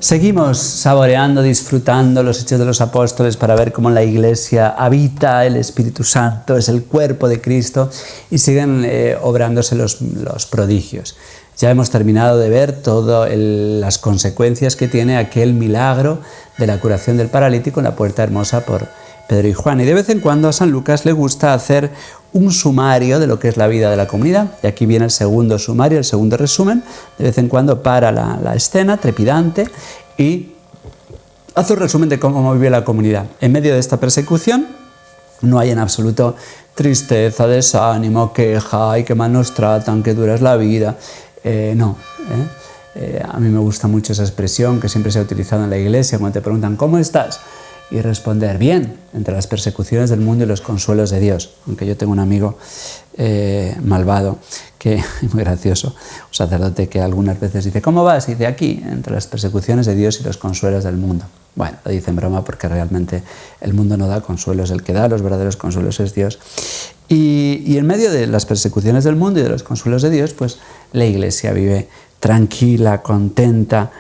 Seguimos saboreando, disfrutando los Hechos de los Apóstoles para ver cómo en la Iglesia habita el Espíritu Santo, es el cuerpo de Cristo y siguen obrándose los prodigios. Ya hemos terminado de ver todas las consecuencias que tiene aquel milagro de la curación del paralítico en la Puerta Hermosa por Pedro y Juan. Y de vez en cuando a San Lucas le gusta hacer un sumario de lo que es la vida de la comunidad. Y aquí viene el segundo sumario, el segundo resumen. De vez en cuando para la escena trepidante y hace un resumen de cómo vive la comunidad. En medio de esta persecución no hay en absoluto tristeza, desánimo, queja, ay, qué mal nos tratan, qué dura es la vida. A mí me gusta mucho esa expresión que siempre se ha utilizado en la iglesia cuando te preguntan ¿cómo estás? Y responder bien, entre las persecuciones del mundo y los consuelos de Dios. Aunque yo tengo un amigo malvado, muy gracioso, un sacerdote que algunas veces dice ¿cómo vas? Y dice aquí, entre las persecuciones de Dios y los consuelos del mundo. Bueno, lo dice en broma porque realmente el mundo no da consuelos, el que da los verdaderos consuelos es Dios. Y en medio de las persecuciones del mundo y de los consuelos de Dios, pues la iglesia vive tranquila, contenta,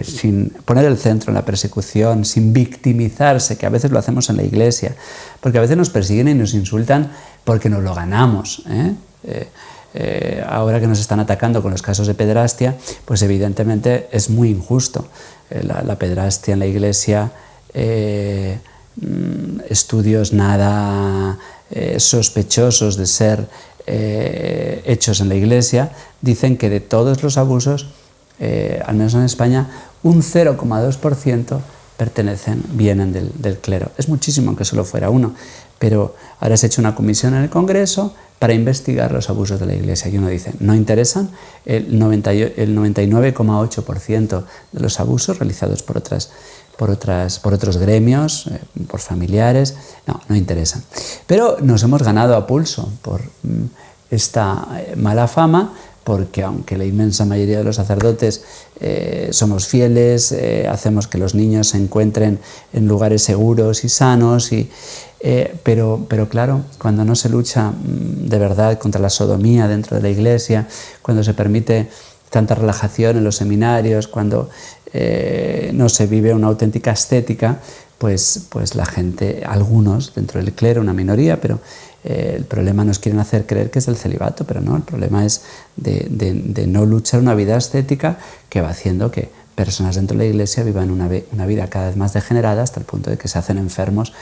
sin poner el centro en la persecución, sin victimizarse, que a veces lo hacemos en la iglesia, porque a veces nos persiguen y nos insultan porque nos lo ganamos. Ahora que nos están atacando con los casos de pederastia, pues evidentemente es muy injusto. La pederastia en la iglesia, estudios nada sospechosos de ser hechos en la iglesia, dicen que de todos los abusos, al menos en España, un 0,2% vienen del clero. Es muchísimo, aunque solo fuera uno, pero ahora se ha hecho una comisión en el Congreso para investigar los abusos de la Iglesia. Y uno dice, no interesan el 99,8% de los abusos realizados por otros gremios, por familiares, no interesan. Pero nos hemos ganado a pulso por esta mala fama, porque aunque la inmensa mayoría de los sacerdotes somos fieles, hacemos que los niños se encuentren en lugares seguros y sanos, pero claro, cuando no se lucha de verdad contra la sodomía dentro de la iglesia, cuando se permite tanta relajación en los seminarios, cuando no se vive una auténtica estética, pues la gente, algunos dentro del clero, una minoría, pero el problema nos quieren hacer creer que es el celibato, pero no, el problema es de no luchar una vida estética que va haciendo que personas dentro de la iglesia vivan una vida cada vez más degenerada hasta el punto de que se hacen enfermos,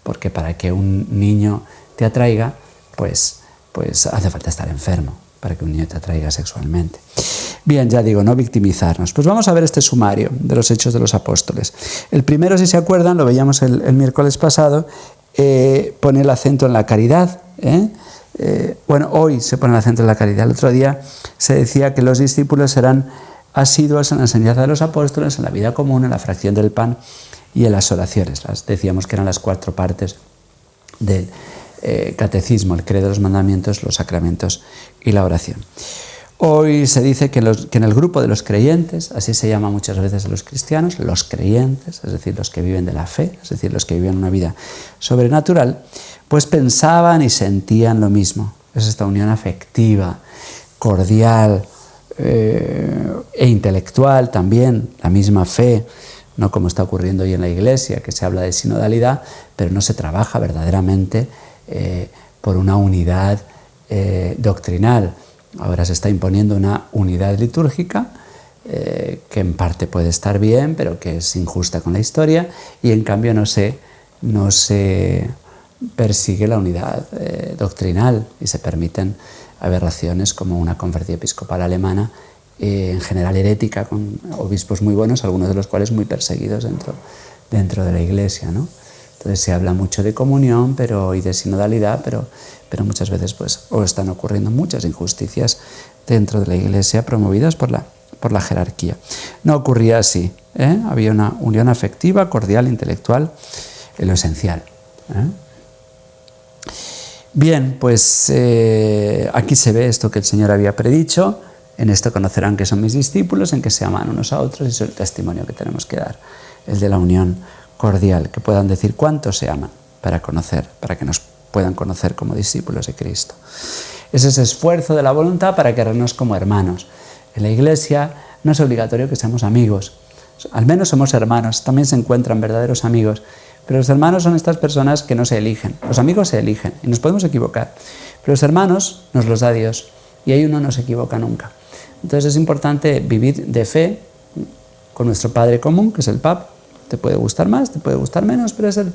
porque para que un niño te atraiga, pues hace falta estar enfermo para que un niño te atraiga sexualmente. Bien, ya digo, no victimizarnos. Pues vamos a ver este sumario de los Hechos de los Apóstoles. El primero, si se acuerdan, lo veíamos el miércoles pasado, pone el acento en la caridad. Hoy se pone el acento en la caridad. El otro día se decía que los discípulos serán asiduos en la enseñanza de los apóstoles, en la vida común, en la fracción del pan y en las oraciones. Decíamos que eran las 4 partes del catecismo, el credo, los mandamientos, los sacramentos y la oración. Hoy se dice que en el grupo de los creyentes, así se llama muchas veces a los cristianos, los creyentes, es decir, los que viven de la fe, es decir, los que viven una vida sobrenatural, pues pensaban y sentían lo mismo. Es esta unión afectiva, cordial e intelectual también, la misma fe, no como está ocurriendo hoy en la Iglesia, que se habla de sinodalidad, pero no se trabaja verdaderamente por una unidad doctrinal. Ahora se está imponiendo una unidad litúrgica que en parte puede estar bien, pero que es injusta con la historia, y en cambio no se persigue la unidad doctrinal y se permiten aberraciones como una conferencia episcopal alemana, en general herética, con obispos muy buenos, algunos de los cuales muy perseguidos dentro de la Iglesia, ¿no? Entonces se habla mucho de comunión y de sinodalidad, pero muchas veces están ocurriendo muchas injusticias dentro de la Iglesia promovidas por la jerarquía. No ocurría así, había una unión afectiva, cordial, intelectual, en lo esencial. Bien, pues aquí se ve esto que el Señor había predicho. En esto conocerán que son mis discípulos, en que se aman unos a otros, y eso es el testimonio que tenemos que dar, el de la unión cordial, que puedan decir cuánto se aman para que nos puedan conocer como discípulos de Cristo. Es ese esfuerzo de la voluntad para querernos como hermanos. En la Iglesia No es obligatorio que seamos amigos. Al menos somos hermanos, también se encuentran verdaderos amigos. Pero los hermanos son estas personas que no se eligen. Los amigos se eligen y nos podemos equivocar. Pero los hermanos nos los da Dios y ahí uno no se equivoca nunca. Entonces es importante vivir de fe con nuestro Padre común, que es el Papa. Te puede gustar más, te puede gustar menos, pero es el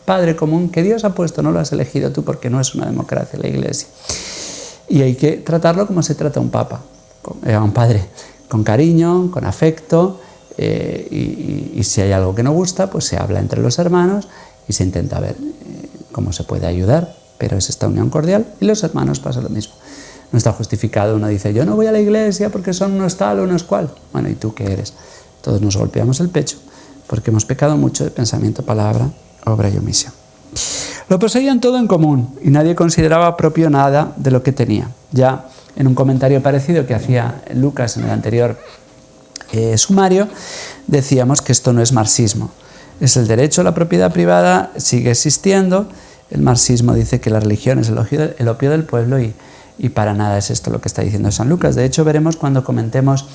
Padre común que Dios ha puesto, no lo has elegido tú porque no es una democracia la Iglesia. Y hay que tratarlo como se trata a un Papa, a un Padre, con cariño, con afecto, y si hay algo que no gusta, pues se habla entre los hermanos y se intenta ver cómo se puede ayudar, pero es esta unión cordial y los hermanos pasa lo mismo. No está justificado, uno dice, yo no voy a la iglesia porque son unos tal o unos cual. Bueno, ¿y tú qué eres? Todos nos golpeamos el pecho porque hemos pecado mucho de pensamiento, palabra, obra y omisión. Lo poseían todo en común y nadie consideraba propio nada de lo que tenía. Ya en un comentario parecido que hacía Lucas en el anterior sumario, decíamos que esto no es marxismo. Es el derecho a la propiedad privada, sigue existiendo. El marxismo dice que la religión es el opio del pueblo y para nada es esto lo que está diciendo San Lucas. De hecho, veremos cuando comentemos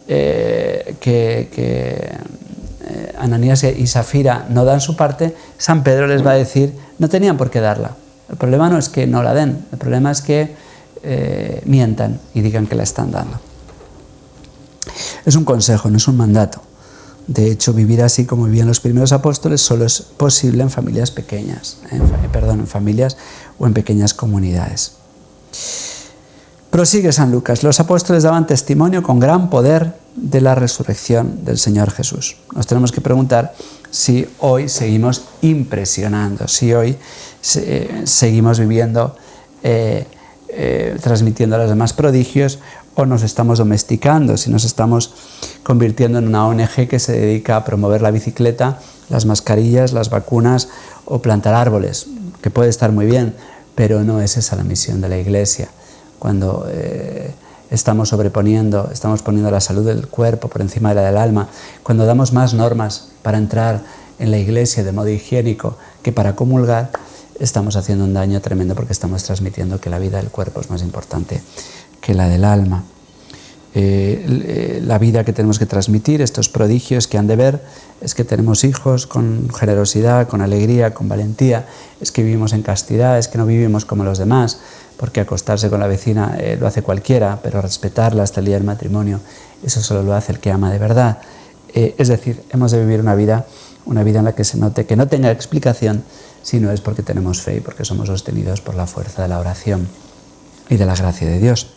que Ananías y Safira no dan su parte, San Pedro les va a decir, no tenían por qué darla. El problema no es que no la den, el problema es que mientan y digan que la están dando. Es un consejo, no es un mandato. De hecho, vivir así como vivían los primeros apóstoles solo es posible en familias pequeñas, en familias o en pequeñas comunidades. Prosigue San Lucas. Los apóstoles daban testimonio con gran poder de la resurrección del Señor Jesús. Nos tenemos que preguntar si hoy seguimos impresionando, si hoy seguimos viviendo, transmitiendo a los demás prodigios, o nos estamos domesticando, si nos estamos convirtiendo en una ONG que se dedica a promover la bicicleta, las mascarillas, las vacunas o plantar árboles, que puede estar muy bien, pero no es esa la misión de la Iglesia. Cuando estamos poniendo la salud del cuerpo por encima de la del alma, cuando damos más normas para entrar en la Iglesia de modo higiénico que para comulgar, estamos haciendo un daño tremendo porque estamos transmitiendo que la vida del cuerpo es más importante que la del alma. La vida que tenemos que transmitir, estos prodigios que han de ver, es que tenemos hijos con generosidad, con alegría, con valentía, es que vivimos en castidad, es que no vivimos como los demás, porque acostarse con la vecina lo hace cualquiera, pero respetarla hasta el día del matrimonio, eso solo lo hace el que ama de verdad. Es decir, hemos de vivir una vida en la que se note que no tenga explicación, sino es porque tenemos fe y porque somos sostenidos por la fuerza de la oración y de la gracia de Dios.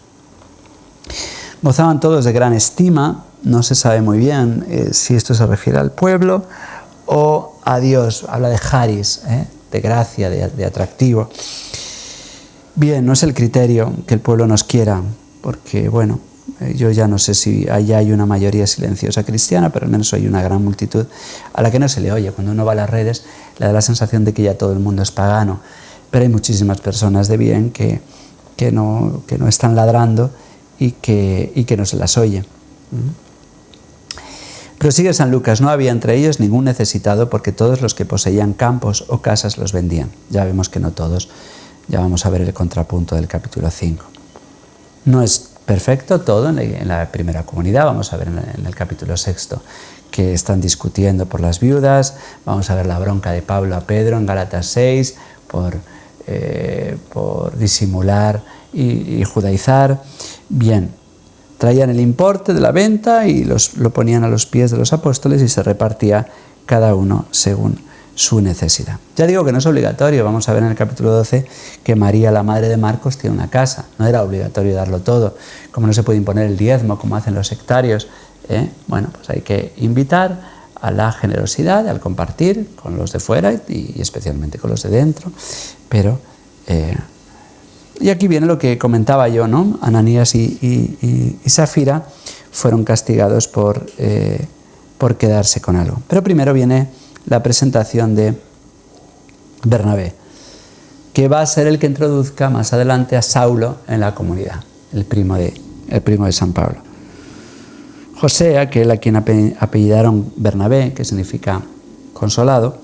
Gozaban todos de gran estima, no se sabe muy bien si esto se refiere al pueblo o a Dios, habla de charis, de gracia, de atractivo. Bien, no es el criterio que el pueblo nos quiera, porque bueno, yo ya no sé si allá hay una mayoría silenciosa cristiana, pero al menos hay una gran multitud a la que no se le oye. Cuando uno va a las redes le da la sensación de que ya todo el mundo es pagano, pero hay muchísimas personas de bien que no están ladrando y que no se las oye. Prosigue San Lucas, no había entre ellos ningún necesitado porque todos los que poseían campos o casas los vendían. Ya vemos que no todos, ya vamos a ver el contrapunto del capítulo 5. No es perfecto todo en la primera comunidad, vamos a ver en el capítulo 6 que están discutiendo por las viudas, vamos a ver la bronca de Pablo a Pedro en Gálatas 6 por disimular y judaizar. Bien, traían el importe de la venta y lo ponían a los pies de los apóstoles y se repartía cada uno según su necesidad. Ya digo que no es obligatorio, vamos a ver en el capítulo 12 que María, la madre de Marcos, tiene una casa, no era obligatorio darlo todo, como no se puede imponer el diezmo como hacen los sectarios, bueno, pues hay que invitar a la generosidad, al compartir con los de fuera y especialmente con los de dentro, pero y aquí viene lo que comentaba yo, ¿no? Ananías y Safira fueron castigados por quedarse con algo. Pero primero viene la presentación de Bernabé, que va a ser el que introduzca más adelante a Saulo en la comunidad, el primo de San Pablo. José, aquel a quien apellidaron Bernabé, que significa consolado,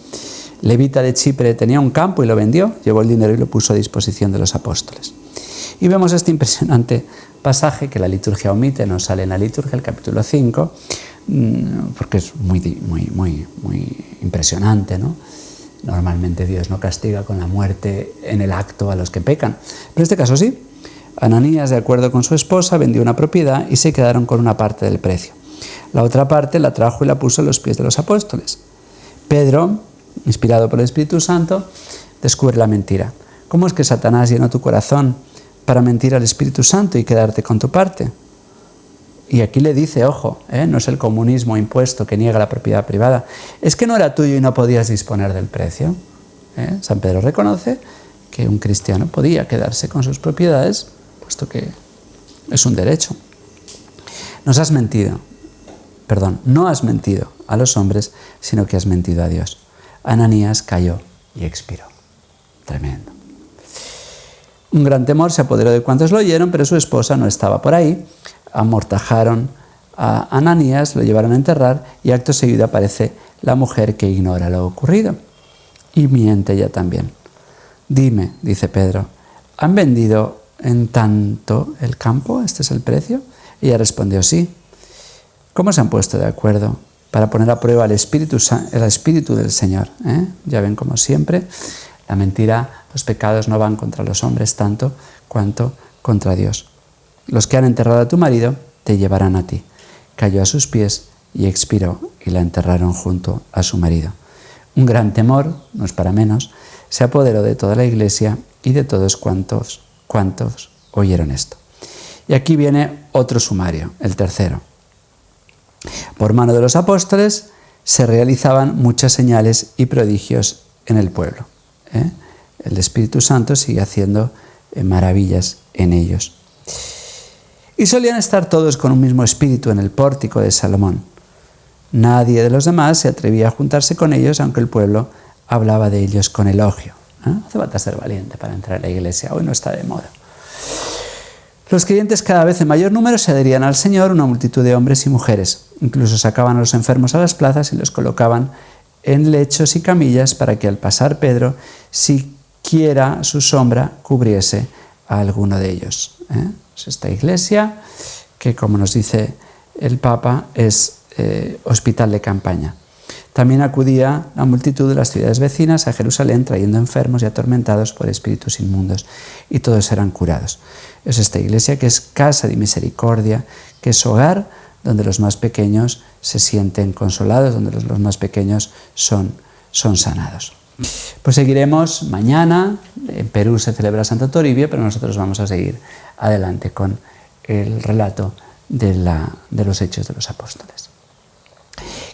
levita de Chipre, tenía un campo y lo vendió, llevó el dinero y lo puso a disposición de los apóstoles. Y vemos este impresionante pasaje que la liturgia omite, no sale en la liturgia, el capítulo 5, porque es muy impresionante, ¿no? Normalmente Dios no castiga con la muerte en el acto a los que pecan, pero en este caso sí. Ananías, de acuerdo con su esposa, vendió una propiedad y se quedaron con una parte del precio. La otra parte la trajo y la puso a los pies de los apóstoles. Pedro, inspirado por el Espíritu Santo, descubre la mentira. ¿Cómo es que Satanás llenó tu corazón para mentir al Espíritu Santo y quedarte con tu parte? Y aquí le dice, ojo, no es el comunismo impuesto que niega la propiedad privada, es que no era tuyo y no podías disponer del precio. San Pedro reconoce que un cristiano podía quedarse con sus propiedades, puesto que es un derecho. No has mentido a los hombres, sino que has mentido a Dios. Ananías cayó y expiró. Tremendo. Un gran temor se apoderó de cuantos lo oyeron, pero su esposa no estaba por ahí. Amortajaron a Ananías, lo llevaron a enterrar y acto seguido aparece la mujer que ignora lo ocurrido. Y miente ella también. Dime, dice Pedro, ¿han vendido en tanto el campo? ¿Este es el precio? Ella respondió, sí. ¿Cómo se han puesto de acuerdo para poner a prueba el Espíritu del Señor? Ya ven, como siempre, la mentira, los pecados no van contra los hombres tanto cuanto contra Dios. Los que han enterrado a tu marido te llevarán a ti. Cayó a sus pies y expiró, y la enterraron junto a su marido. Un gran temor, no es para menos, se apoderó de toda la iglesia y de todos cuantos oyeron esto. Y aquí viene otro sumario, el tercero. Por mano de los apóstoles se realizaban muchas señales y prodigios en el pueblo. El Espíritu Santo sigue haciendo maravillas en ellos. Y solían estar todos con un mismo espíritu en el pórtico de Salomón. Nadie de los demás se atrevía a juntarse con ellos, aunque el pueblo hablaba de ellos con elogio. No hace falta ser valiente para entrar a la iglesia, hoy no está de moda. Los creyentes cada vez en mayor número se adherían al Señor, una multitud de hombres y mujeres. Incluso sacaban a los enfermos a las plazas y los colocaban en lechos y camillas para que al pasar Pedro, siquiera su sombra cubriese a alguno de ellos. Es esta iglesia que, como nos dice el Papa, es hospital de campaña. También acudía la multitud de las ciudades vecinas a Jerusalén trayendo enfermos y atormentados por espíritus inmundos, y todos eran curados. Es esta iglesia que es casa de misericordia, que es hogar donde los más pequeños se sienten consolados, donde los más pequeños son sanados. Pues seguiremos mañana. En Perú se celebra Santo Toribio, pero nosotros vamos a seguir adelante con el relato de los Hechos de los Apóstoles.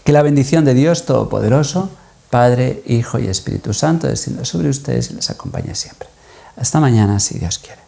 Que la bendición de Dios Todopoderoso, Padre, Hijo y Espíritu Santo, descienda sobre ustedes y les acompañe siempre. Hasta mañana, si Dios quiere.